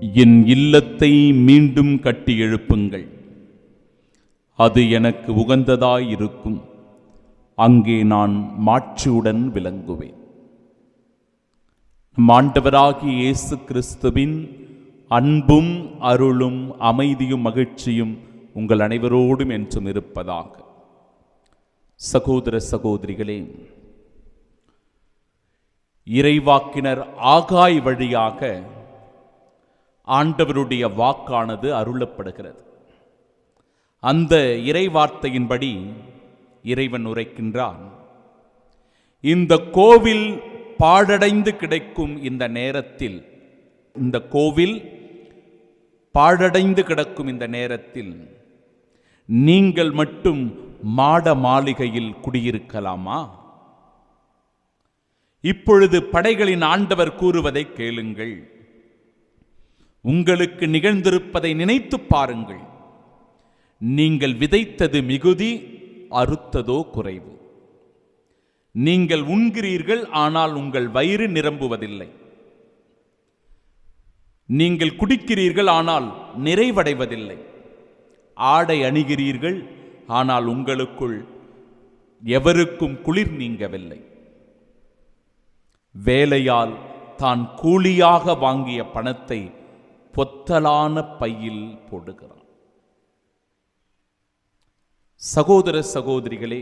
என் இல்லத்தை மீண்டும் கட்டி எழுப்புங்கள், அது எனக்கு உகந்ததாயிருக்கும், அங்கே நான் மாட்சியுடன் விளங்குவேன். நம் ஆண்டவராகிய இயேசு கிறிஸ்துவின் அன்பும் அருளும் அமைதியும் மகிழ்ச்சியும் உங்கள் அனைவரோடும் என்றும் இருப்பதாக. சகோதர சகோதரிகளே, இறைவாக்கினர் ஆகாய் வழியாக ஆண்டவருடைய வாக்கானது அருளப்படுகிறது. அந்த இறைவார்த்தையின்படி இறைவன் உரைக்கின்றான், இந்த கோவில் பாழடைந்து கிடக்கும் இந்த நேரத்தில், இந்த கோவில் பாழடைந்து கிடக்கும் இந்த நேரத்தில் நீங்கள் மட்டும் மாட மாளிகையில் குடியிருக்கலாமா? இப்பொழுது படைகளின் ஆண்டவர் கூறுவதை கேளுங்கள். உங்களுக்கு நிகழ்ந்திருப்பதை நினைத்து பாருங்கள். நீங்கள் விதைத்தது மிகுதி, அறுத்ததோ குறைவு. நீங்கள் உண்கிறீர்கள், ஆனால் உங்கள் வயிறு நிரம்புவதில்லை. நீங்கள் குடிக்கிறீர்கள், ஆனால் நிறைவடைவதில்லை. ஆடை அணிகிறீர்கள், ஆனால் உங்களுக்குள் எவருக்கும் குளிர் நீங்கவில்லை. வேலையால் தான் கூலியாக வாங்கிய பணத்தை பொத்தலான பையில் போடுகிறான். சகோதர சகோதரிகளே,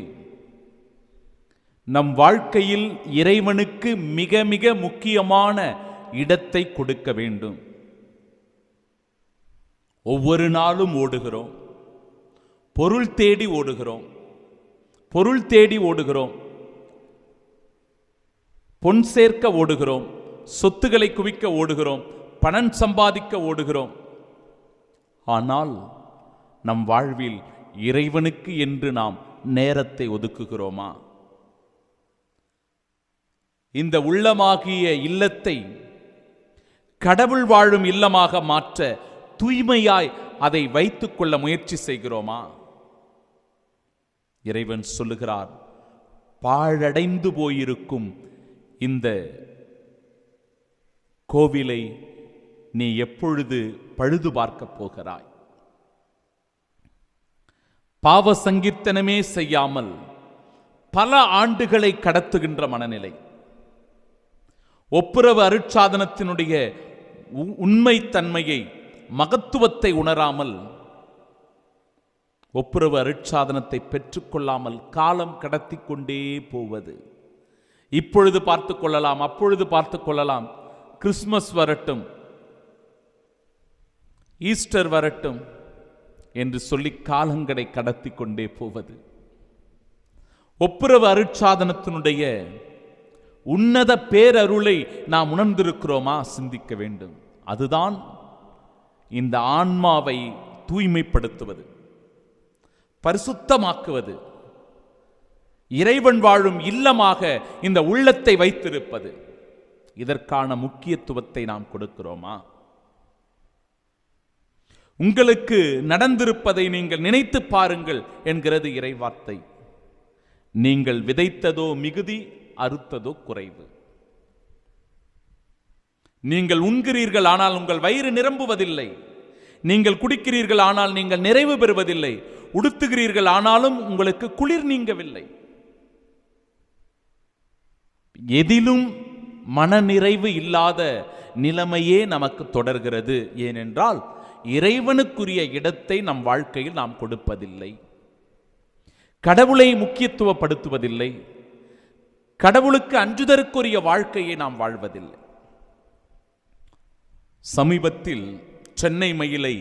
நம் வாழ்க்கையில் இறைவனுக்கு மிக மிக முக்கியமான இடத்தை கொடுக்க வேண்டும். ஒவ்வொரு நாளும் ஓடுகிறோம், பொருள் தேடி ஓடுகிறோம், பொருள் தேடி ஓடுகிறோம், பொன் சேர்க்க ஓடுகிறோம், சொத்துக்களை குவிக்க ஓடுகிறோம், பணம் சம்பாதிக்க ஓடுகிறோம். ஆனால் நம் வாழ்வில் இறைவனுக்கு என்று நாம் நேரத்தை ஒதுக்குகிறோமா? இந்த உள்ளமாகிய இல்லத்தை கடவுள் வாழும் இல்லமாக மாற்ற தூய்மையாய் அதை வைத்துக் கொள்ள முயற்சி செய்கிறோமா? இறைவன் சொல்லுகிறார், பாழடைந்து போயிருக்கும் இந்த கோவிலை நீ எப்பொழுது பழுது பார்க்க போகிறாய்? பாவ சங்கீர்த்தனமே செய்யாமல் பல ஆண்டுகளை கடத்துகின்ற மனநிலை, ஒப்புரவு அருட்சாதனத்தினுடைய உண்மைத்தன்மையை, மகத்துவத்தை உணராமல், ஒப்புரவு அருட்சாதனத்தை பெற்றுக்கொள்ளாமல் காலம் கடத்தி கொண்டே போவது. இப்பொழுது பார்த்து கொள்ளலாம், அப்பொழுது பார்த்து கொள்ளலாம், கிறிஸ்துமஸ் வரட்டும், ஈஸ்டர் வரட்டும் என்று சொல்லி காலங்களை கடத்தி கொண்டே போவது. ஒப்புரவு அருட்சாதனத்தினுடைய உன்னத பேரருளை நாம் உணர்ந்திருக்கிறோமா? சிந்திக்க வேண்டும். அதுதான் இந்த ஆன்மாவை தூய்மைப்படுத்துவது, பரிசுத்தமாக்குவது, இறைவன் வாழும் இல்லமாக இந்த உள்ளத்தை வைத்திருப்பது. இதற்கான முக்கியத்துவத்தை நாம் கொடுக்கிறோமா? உங்களுக்கு நடந்திருப்பதை நீங்கள் நினைத்து பாருங்கள் என்கிறது இறைவார்த்தை. நீங்கள் விதைத்ததோ மிகுதி, அறுத்ததோ குறைவு. நீங்கள் உண்கிறீர்கள், ஆனால் உங்கள் வயிறு நிரம்புவதில்லை. நீங்கள் குடிக்கிறீர்கள், ஆனால் நீங்கள் நிறைவு பெறுவதில்லை. உடுத்துகிறீர்கள், ஆனாலும் உங்களுக்கு குளிர் நீங்கவில்லை. எதிலும் மனநிறைவு இல்லாத நிலைமையே நமக்கு தொடர்கிறது. ஏனென்றால் இறைவனுக்குரிய இடத்தை நம் வாழ்க்கையில் நாம் கொடுப்பதில்லை, கடவுளை முக்கியத்துவப்படுத்துவதில்லை, கடவுளுக்கு அஞ்சுதற்குரிய வாழ்க்கையை நாம் வாழ்வதில்லை. சமீபத்தில் சென்னை மயிலை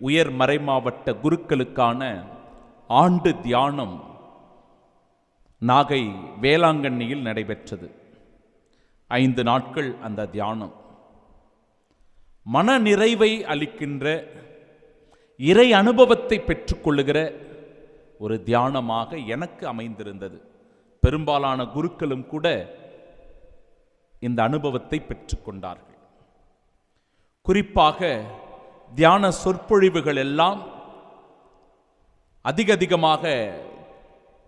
உயர் மறைமாவட்ட குருக்களுக்கான ஆண்டு தியானம் நாகை வேளாங்கண்ணியில் நடைபெற்றது. 5 நாட்கள் அந்த தியானம் மன நிறைவை அளிக்கின்ற, இறை அனுபவத்தை பெற்றுக்கொள்ளுகிற ஒரு தியானமாக எனக்கு அமைந்திருந்தது. பெரும்பாலான குருக்களும் கூட இந்த அனுபவத்தை பெற்றுக்கொண்டார்கள். குறிப்பாக தியான சொற்பொழிவுகள் எல்லாம் அதிகமாக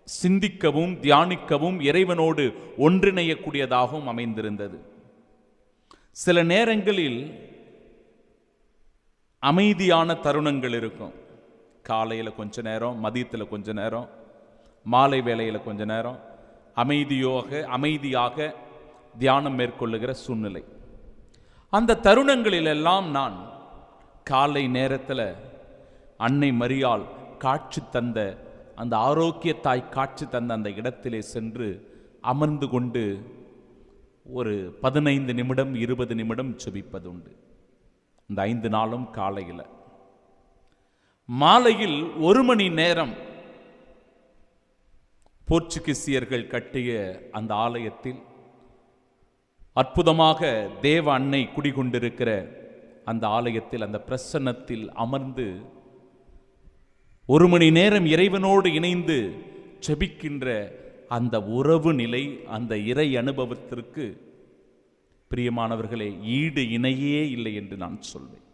சிந்திக்கவும் தியானிக்கவும் இறைவனோடு ஒன்றிணையக்கூடியதாகவும் அமைந்திருந்தது. சில நேரங்களில் அமைதியான தருணங்கள் இருக்கும். காலையில் கொஞ்ச நேரம், மதியத்தில் கொஞ்ச நேரம், மாலை வேளையில் கொஞ்ச நேரம் அமைதியாக தியானம் மேற்கொள்ளுகிற சூழ்நிலை. அந்த தருணங்களிலெல்லாம் நான் காலை நேரத்தில் அன்னை மரியாள் காட்சி தந்த, அந்த ஆரோக்கிய தாய் காட்சி தந்த அந்த இடத்திலே சென்று அமர்ந்து கொண்டு ஒரு 15 நிமிடம் 20 நிமிடம் ஜெபிப்பதுண்டு. இந்த 5 நாளும் காலையில். மாலையில் 1 மணி நேரம் போர்ச்சுகீசியர்கள் கட்டிய அந்த ஆலயத்தில் அற்புதமாக தேவ அன்னை குடிகொண்டிருக்கிற அந்த ஆலயத்தில், அந்த பிரசன்னத்தில் அமர்ந்து 1 மணி நேரம் இறைவனோடு இணைந்து ஜெபிக்கின்ற அந்த உறவு நிலை, அந்த இறை அனுபவத்திற்கு பிரியமானவர்களே ஈடு இணையே இல்லை என்று நான் சொல்வேன்.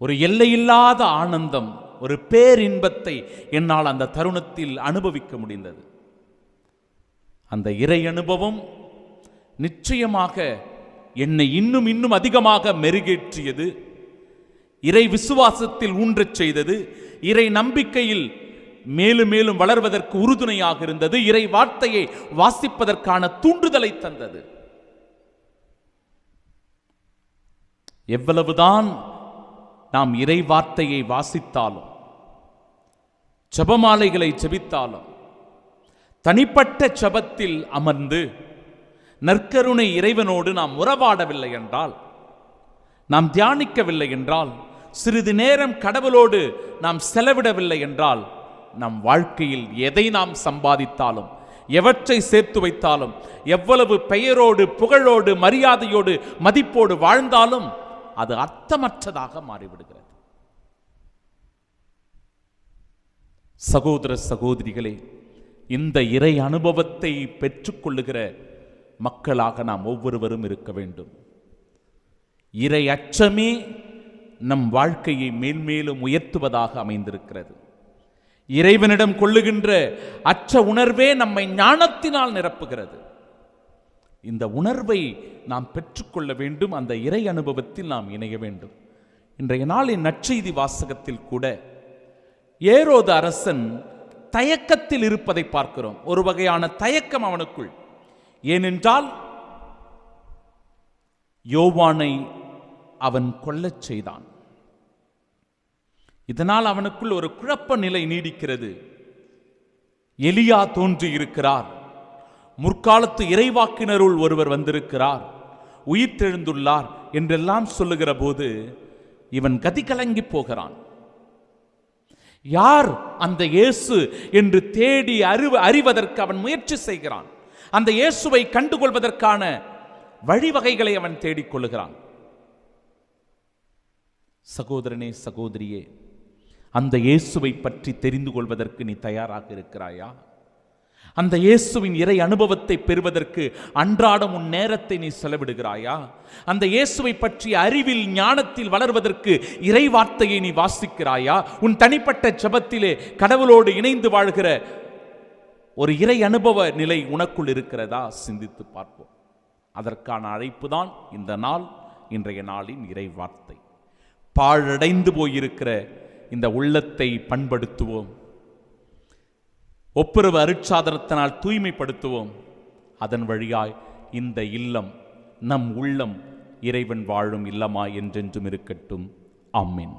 ஒரு எல்லையில்லாத ஆனந்தம், ஒரு பேரின்பத்தை என்னால் அந்த தருணத்தில் அனுபவிக்க முடிந்தது. அந்த இறை அனுபவம் நிச்சயமாக என்னை இன்னும் அதிகமாக மெருகேற்றியது, இறை விசுவாசத்தில் ஊன்றச் செய்தது, இறை நம்பிக்கையில் மேலும் மேலும் வளர்வதற்கு உறுதுணையாக இருந்தது, இறை வார்த்தையை வாசிப்பதற்கான தூண்டுதலை தந்தது. எவ்வளவுதான் நாம் இறை வார்த்தையை வாசித்தாலும், ஜெபமாலைகளை ஜெபித்தாலும், தனிப்பட்ட ஜெபத்தில் அமர்ந்து நற்கருணை இறைவனோடு நாம் உறவாடவில்லை என்றால், நாம் தியானிக்கவில்லை என்றால், சிறிது நேரம் கடவுளோடு நாம் செலவிடவில்லை என்றால், நம் வாழ்க்கையில் எதை நாம் சம்பாதித்தாலும், எவற்றை சேர்த்து வைத்தாலும், எவ்வளவு பெயரோடு புகழோடு மரியாதையோடு மதிப்போடு வாழ்ந்தாலும் அது அர்த்தமற்றதாக மாறிவிடுகிறது. சகோதர சகோதரிகளே, இந்த இறை அனுபவத்தை பெற்றுக்கொள்ளுகிற மக்களாக நாம் ஒவ்வொருவரும் இருக்க வேண்டும். இறை அச்சமே நம் வாழ்க்கையை மேல்மேலும் உயர்த்துவதாக அமைந்திருக்கிறது. இறைவனிடம் கொள்ளுகின்ற அச்ச உணர்வே நம்மை ஞானத்தினால் நிரப்புகிறது. இந்த உணர்வை நாம் பெற்றுக்கொள்ள வேண்டும். அந்த இறை அனுபவத்தில் நாம் இணைய வேண்டும். இன்றைய நாளின் நற்செய்தி வாசகத்தில் கூட ஏரோது அரசன் தயக்கத்தில் இருப்பதை பார்க்கிறோம். ஒரு வகையான தயக்கம் அவனுக்குள். ஏனென்றால் யோவானை அவன் கொல்லச் செய்தான். இதனால் அவனுக்குள் ஒரு குழப்ப நிலை நீடிக்கிறது. எலியா தோன்றி இருக்கிறார், முற்காலத்து இறைவாக்கினருள் ஒருவர் வந்திருக்கிறார், உயிர்த்தெழுந்துள்ளார் என்றெல்லாம் சொல்லுகிற போது இவன் கதி கலங்கி போகிறான். யார் அந்த இயேசு என்று தேடி அறிவதற்கு அவன் முயற்சி செய்கிறான். அந்த இயேசுவை கண்டுகொள்வதற்கான வழிவகைகளை அவன் தேடிக்கொள்ளுகிறான். சகோதரனே, சகோதரியே, அந்த இயேசுவை பற்றி தெரிந்து கொள்வதற்கு நீ தயாராக இருக்கிறாயா? அந்த இயேசுவின் இறை அனுபவத்தை பெறுவதற்கு அன்றாடம் உன் நேரத்தை நீ செலவிடுகிறாயா? அந்த இயேசுவை பற்றிய அறிவில் ஞானத்தில் வளர்வதற்கு இறை வார்த்தையை நீ வாசிக்கிறாயா? உன் தனிப்பட்ட ஜெபத்திலே கடவுளோடு இணைந்து வாழ்கிற ஒரு இறை அனுபவ நிலை உனக்குள் இருக்கிறதா? சிந்தித்து பார்ப்போம். அதற்கான அழைப்பு தான் இந்த நாள், இன்றைய நாளின் இறை வார்த்தை. பாழடைந்து போயிருக்கிற இந்த உள்ளத்தை பண்படுத்துவோம். ஒப்புரவு அருட்சாதனத்தினால் தூய்மைப்படுத்துவோம். அதன் வழியாய் இந்த இல்லம், நம் உள்ளம் இறைவன் வாழும் இல்லமாய் என்றென்றும் இருக்கட்டும். ஆமென்.